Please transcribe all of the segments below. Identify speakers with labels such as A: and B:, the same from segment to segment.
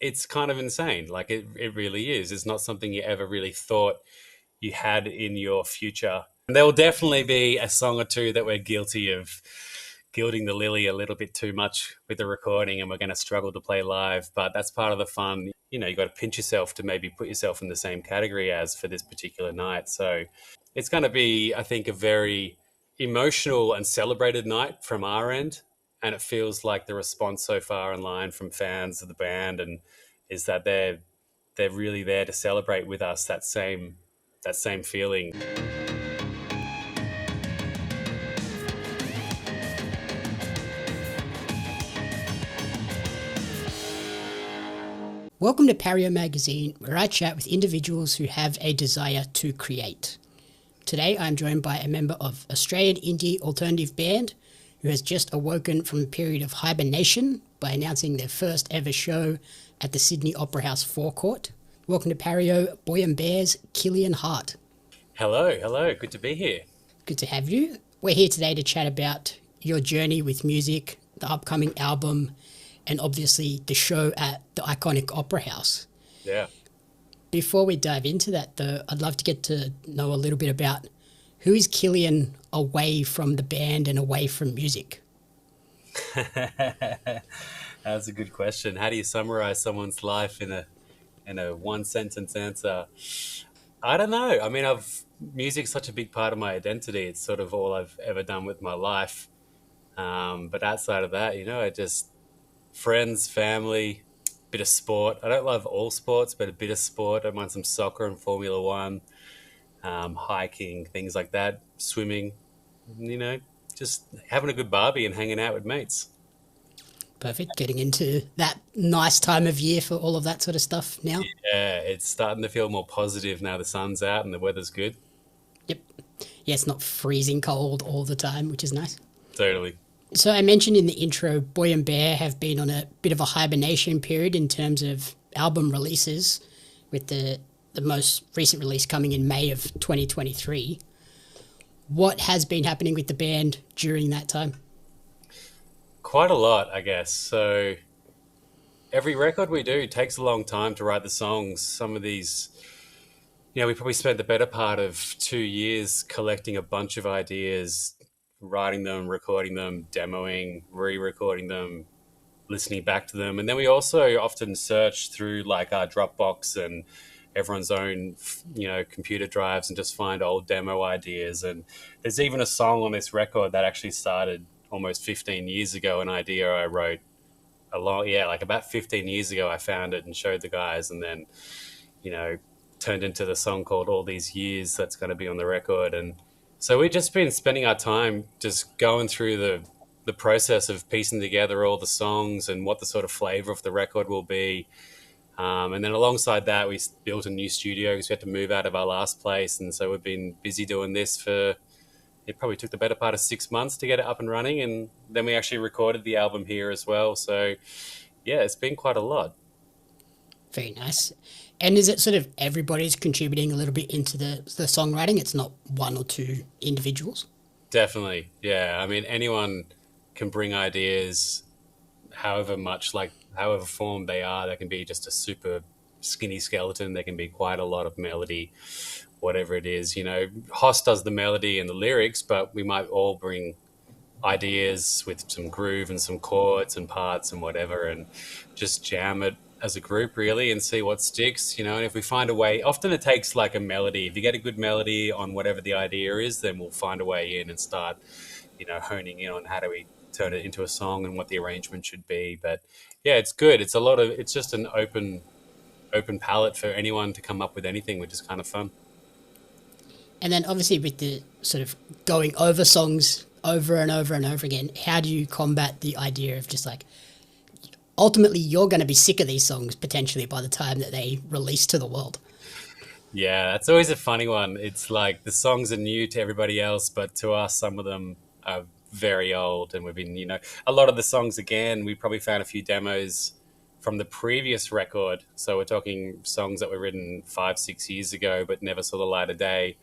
A: it's kind of insane. Like it really is. It's not something you ever really thought you had in your future. And there will definitely be a song or two that we're guilty of gilding the lily a little bit too much with the recording, and we're going to struggle to play live. But that's part of the fun. You got to pinch yourself to maybe put yourself in the same category as for this particular night. So it's going to be, I think, a very emotional and celebrated night from our end. And it feels like the response so far online from fans of the band and is that they're really there to celebrate with us that same feeling.
B: Welcome to Pario magazine, where I chat with individuals who have a desire to create. Today I'm joined by a member of Australian indie alternative band who has just awoken from a period of hibernation by announcing their first ever show at the Sydney Opera House Forecourt. Welcome to Pario, Boy and Bear's Killian Hart.
A: Hello. Good to be here.
B: Good to have you. We're here today to chat about your journey with music, the upcoming album, and obviously the show at the iconic Opera House.
A: Yeah.
B: Before we dive into that, though, I'd love to get to know a little bit about who is Killian away from the band and away from music?
A: That's a good question. How do you summarize someone's life in a one sentence answer? I don't know. I mean, music's such a big part of my identity. It's sort of all I've ever done with my life. But outside of that, I just friends, family, bit of sport. I don't love all sports, but a bit of sport. I don't mind some soccer and Formula One, hiking, things like that, swimming, just having a good barbie and hanging out with mates.
B: Perfect. Getting into that nice time of year for all of that sort of stuff now.
A: Yeah, it's starting to feel more positive now the sun's out and the weather's good.
B: Yep. Yeah, it's not freezing cold all the time, which is nice.
A: Totally.
B: So I mentioned in the intro, Boy and Bear have been on a bit of a hibernation period in terms of album releases, with the most recent release coming in May of 2023. What has been happening with the band during that time?
A: Quite a lot, I guess. So every record we do takes a long time to write the songs. Some of these, we probably spent the better part of 2 years collecting a bunch of ideas, writing them, recording them, demoing, re-recording them, listening back to them. And then we also often search through like our Dropbox and everyone's own, computer drives and just find old demo ideas. And there's even a song on this record that actually started almost 15 years ago, an idea I wrote about 15 years ago. I found it and showed the guys, and then, turned into the song called All These Years that's going to be on the record. And so we've just been spending our time just going through the process of piecing together all the songs and what the sort of flavor of the record will be. And then alongside that, we built a new studio because we had to move out of our last place. And so we've been busy doing this it probably took the better part of 6 months to get it up and running. And then we actually recorded the album here as well. So yeah, it's been quite a lot.
B: Very nice. And is it sort of everybody's contributing a little bit into the songwriting? It's not one or two individuals?
A: Definitely, yeah. I mean, anyone can bring ideas however formed they are. They can be just a super skinny skeleton. They can be quite a lot of melody, whatever it is. Hoss does the melody and the lyrics, but we might all bring ideas with some groove and some chords and parts and whatever, and just jam it as a group really and see what sticks, and if we find a way, often it takes like a melody. If you get a good melody on whatever the idea is, then we'll find a way in and start, honing in on how do we turn it into a song and what the arrangement should be. But yeah, it's good. It's just an open palette for anyone to come up with anything, which is kind of fun.
B: And then obviously with the sort of going over songs over and over and over again, how do you combat the idea of just like, ultimately you're going to be sick of these songs potentially by the time that they release to the world?
A: Yeah, that's always a funny one. It's like the songs are new to everybody else, but to us, some of them are very old. And we've been, a lot of the songs, again, we probably found a few demos from the previous record. So we're talking songs that were written 5-6 years ago, but never saw the light of day.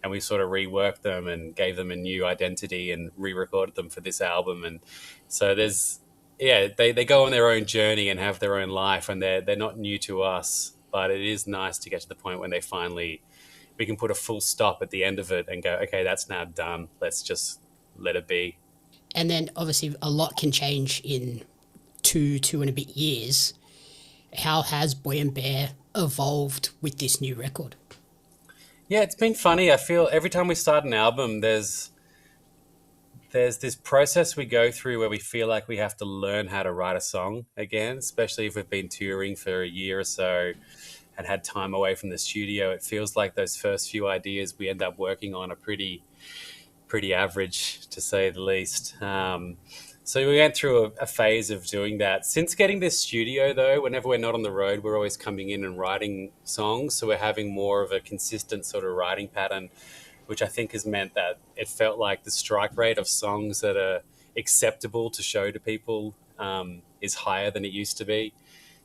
A: And we sort of reworked them and gave them a new identity and re-recorded them for this album. And so there's yeah, they go on their own journey and have their own life, and they're not new to us. But it is nice to get to the point when they finally we can put a full stop at the end of it and go, okay, that's now done. Let's just let it be.
B: And then obviously a lot can change in two and a bit years. How has Boy and Bear evolved with this new record?
A: Yeah, it's been funny. I feel every time we start an album, there's this process we go through where we feel like we have to learn how to write a song again, especially if we've been touring for a year or so and had time away from the studio. It feels like those first few ideas we end up working on are pretty average, to say the least. So we went through a phase of doing that. Since getting this studio, though, whenever we're not on the road, we're always coming in and writing songs. So we're having more of a consistent sort of writing pattern, which I think has meant that it felt like the strike rate of songs that are acceptable to show to people is higher than it used to be.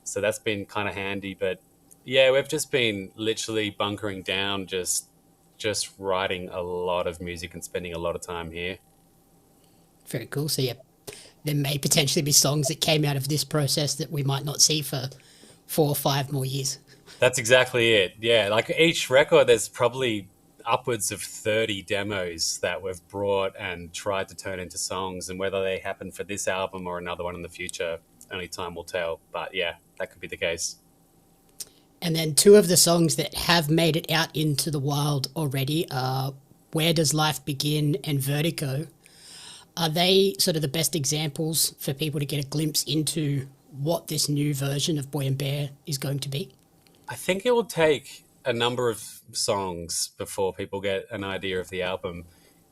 A: So that's been kind of handy. But yeah, we've just been literally bunkering down, just writing a lot of music and spending a lot of time here.
B: Very cool. So yeah, there may potentially be songs that came out of this process that we might not see for 4 or 5 more years.
A: That's exactly it. Yeah, like each record, there's probably upwards of 30 demos that we've brought and tried to turn into songs. And whether they happen for this album or another one in the future, only time will tell. But yeah, that could be the case.
B: And then two of the songs that have made it out into the wild already are Where Does Life Begin and Vertigo. Are they sort of the best examples for people to get a glimpse into what this new version of Boy and Bear is going to be?
A: I think it will take a number of songs before people get an idea of the album.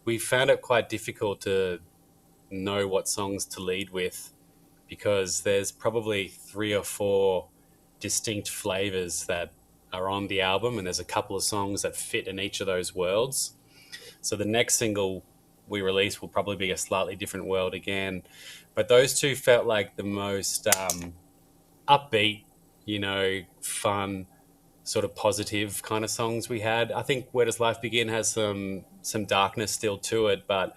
A: We found it quite difficult to know what songs to lead with because there's probably three or four distinct flavors that are on the album, and there's a couple of songs that fit in each of those worlds. So the next single we release will probably be a slightly different world again. But those two felt like the most upbeat, fun, sort of positive kind of songs we had. I think Where Does Life Begin has some darkness still to it, but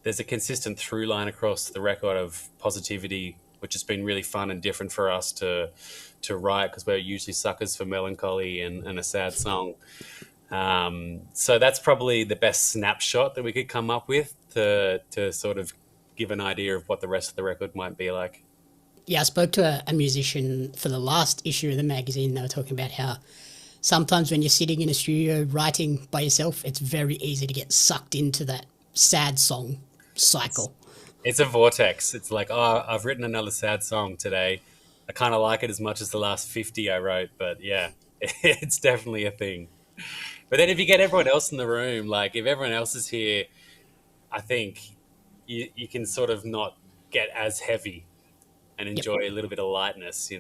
A: there's a consistent through line across the record of positivity, which has been really fun and different for us to write because we're usually suckers for melancholy and a sad song. So that's probably the best snapshot that we could come up with to sort of give an idea of what the rest of the record might be like.
B: Yeah, I spoke to a musician for the last issue of the magazine. They were talking about how sometimes when you're sitting in a studio writing by yourself, it's very easy to get sucked into that sad song cycle.
A: It's a vortex. It's like, oh, I've written another sad song today. I kind of like it as much as the last 50 I wrote, but yeah, it's definitely a thing. But then if you get everyone else in the room, like if everyone else is here, I think you can sort of not get as heavy and enjoy a little bit of lightness.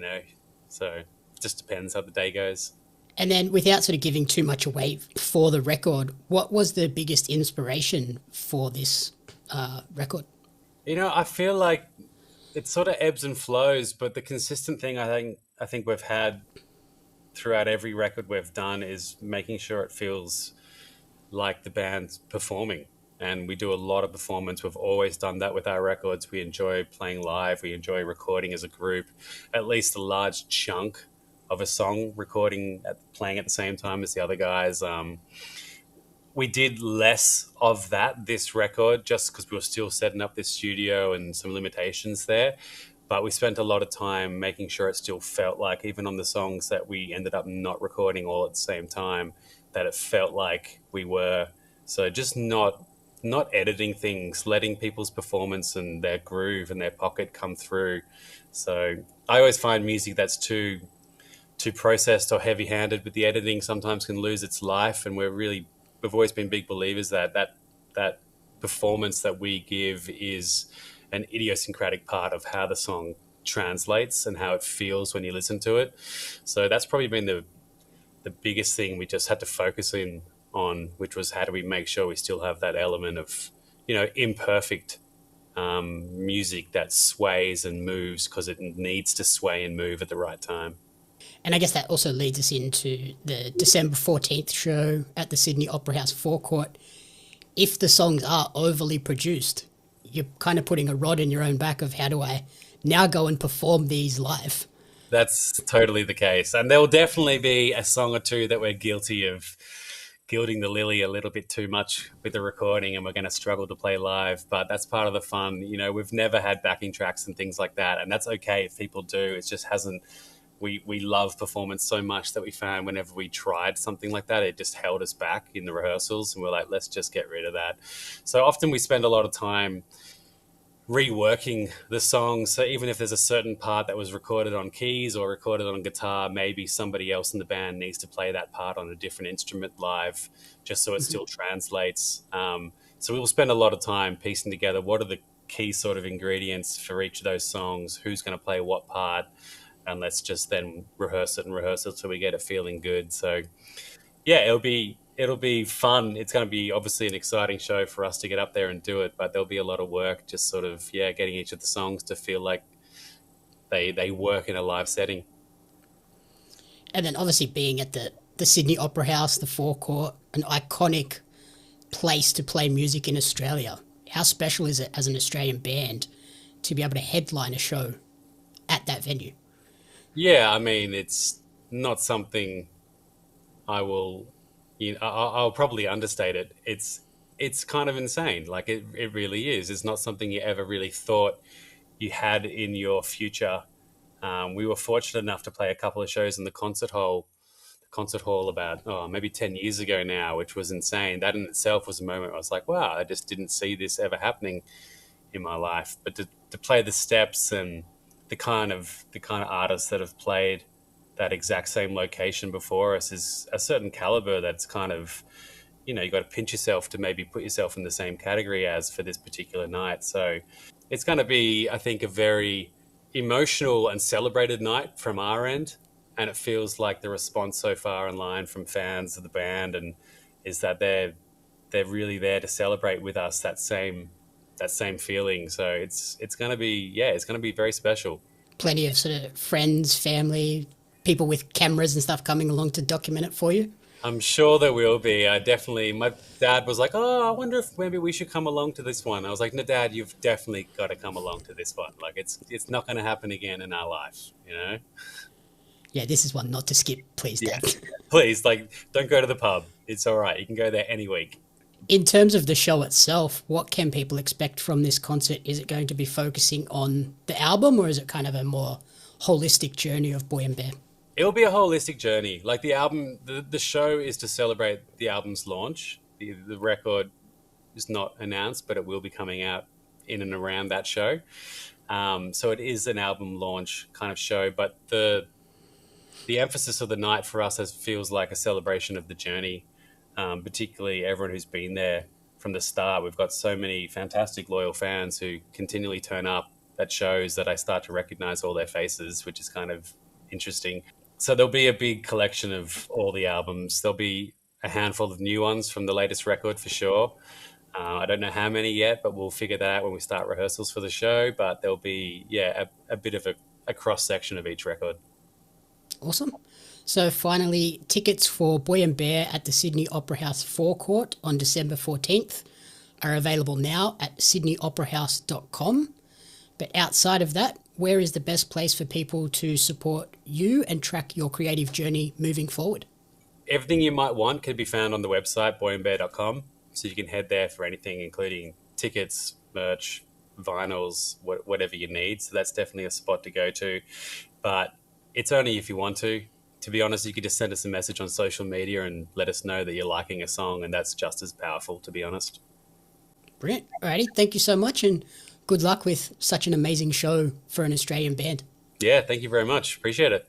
A: So it just depends how the day goes.
B: And then without sort of giving too much away for the record, what was the biggest inspiration for this record?
A: I feel like it sort of ebbs and flows, but the consistent thing I think we've had throughout every record we've done is making sure it feels like the band's performing. And we do a lot of performance. We've always done that with our records. We enjoy playing live. We enjoy recording as a group, at least a large chunk of a song recording playing at the same time as the other guys. We did less of that this record just because we were still setting up this studio and some limitations there. But we spent a lot of time making sure it still felt like, even on the songs that we ended up not recording all at the same time, that it felt like we were. So just not editing things, letting people's performance and their groove and their pocket come through. So I always find music that's too processed or heavy-handed with the editing sometimes can lose its life, and we've always been big believers that performance that we give is an idiosyncratic part of how the song translates and how it feels when you listen to it. So that's probably been the biggest thing we just had to focus in on, which was how do we make sure we still have that element of, imperfect music that sways and moves because it needs to sway and move at the right time.
B: And I guess that also leads us into the December 14th show at the Sydney Opera House Forecourt. If the songs are overly produced, you're kind of putting a rod in your own back of how do I now go and perform these live.
A: That's totally the case. And there will definitely be a song or two that we're guilty of gilding the lily a little bit too much with the recording, and we're going to struggle to play live. But that's part of the fun. We've never had backing tracks and things like that. And that's okay if people do. It just hasn't. We love performance so much that we found whenever we tried something like that, it just held us back in the rehearsals. And we're like, let's just get rid of that. So often we spend a lot of time reworking the song. So even if there's a certain part that was recorded on keys or recorded on guitar, maybe somebody else in the band needs to play that part on a different instrument live, just so it still translates. So we'll spend a lot of time piecing together what are the key sort of ingredients for each of those songs, who's going to play what part, and let's just then rehearse it till we get it feeling good. So yeah, it'll be fun. It's going to be obviously an exciting show for us to get up there and do it, but there'll be a lot of work just sort of, getting each of the songs to feel like they work in a live setting.
B: And then obviously being at the Sydney Opera House, the Forecourt, an iconic place to play music in Australia. How special is it as an Australian band to be able to headline a show at that venue?
A: Yeah, I mean, it's not something I will, I'll probably understate it. It's kind of insane. Like it really is. It's not something you ever really thought you had in your future. We were fortunate enough to play a couple of shows in the concert hall about maybe 10 years ago now, which was insane. That in itself was a moment where I was like, wow, I just didn't see this ever happening in my life. But to play the steps and the kind of artists that have played that exact same location before us is a certain caliber that's kind of, you got to pinch yourself to maybe put yourself in the same category as for this particular night. So it's going to be, I think, a very emotional and celebrated night from our end. And it feels like the response so far online from fans of the band and is that they're really there to celebrate with us that same feeling. So it's going to be, it's going to be very special.
B: Plenty of sort of friends, family, people with cameras and stuff coming along to document it for you.
A: I'm sure there will be. My dad was like, oh, I wonder if maybe we should come along to this one. I was like, no, Dad, you've definitely got to come along to this one. Like it's not going to happen again in our life.
B: Yeah, this is one not to skip, please,
A: Yeah.
B: Dad.
A: Please, like, don't go to the pub. It's all right. You can go there any week.
B: In terms of the show itself, what can people expect from this concert? Is it going to be focusing on the album, or is it kind of a more holistic journey of Boy and Bear?
A: It'll be a holistic journey. Like the album, the show is to celebrate the album's launch. The record is not announced, but it will be coming out in and around that show. So it is an album launch kind of show, but the emphasis of the night for us feels like a celebration of the journey, particularly everyone who's been there from the start. We've got so many fantastic loyal fans who continually turn up at shows that I start to recognize all their faces, which is kind of interesting. So there'll be a big collection of all the albums. There'll be a handful of new ones from the latest record for sure. I don't know how many yet, but we'll figure that out when we start rehearsals for the show. But there'll be, a bit of a cross-section of each record.
B: Awesome. So finally, tickets for Boy and Bear at the Sydney Opera House Forecourt on December 14th are available now at sydneyoperahouse.com. But outside of that, where is the best place for people to support you and track your creative journey moving forward?
A: Everything you might want can be found on the website, boyandbear.com. So you can head there for anything, including tickets, merch, vinyls, whatever you need. So that's definitely a spot to go to. But it's only if you want to. To be honest, you could just send us a message on social media and let us know that you're liking a song, and that's just as powerful, to be honest.
B: Brilliant. Alrighty, thank you so much, and good luck with such an amazing show for an Australian band.
A: Yeah, thank you very much. Appreciate it.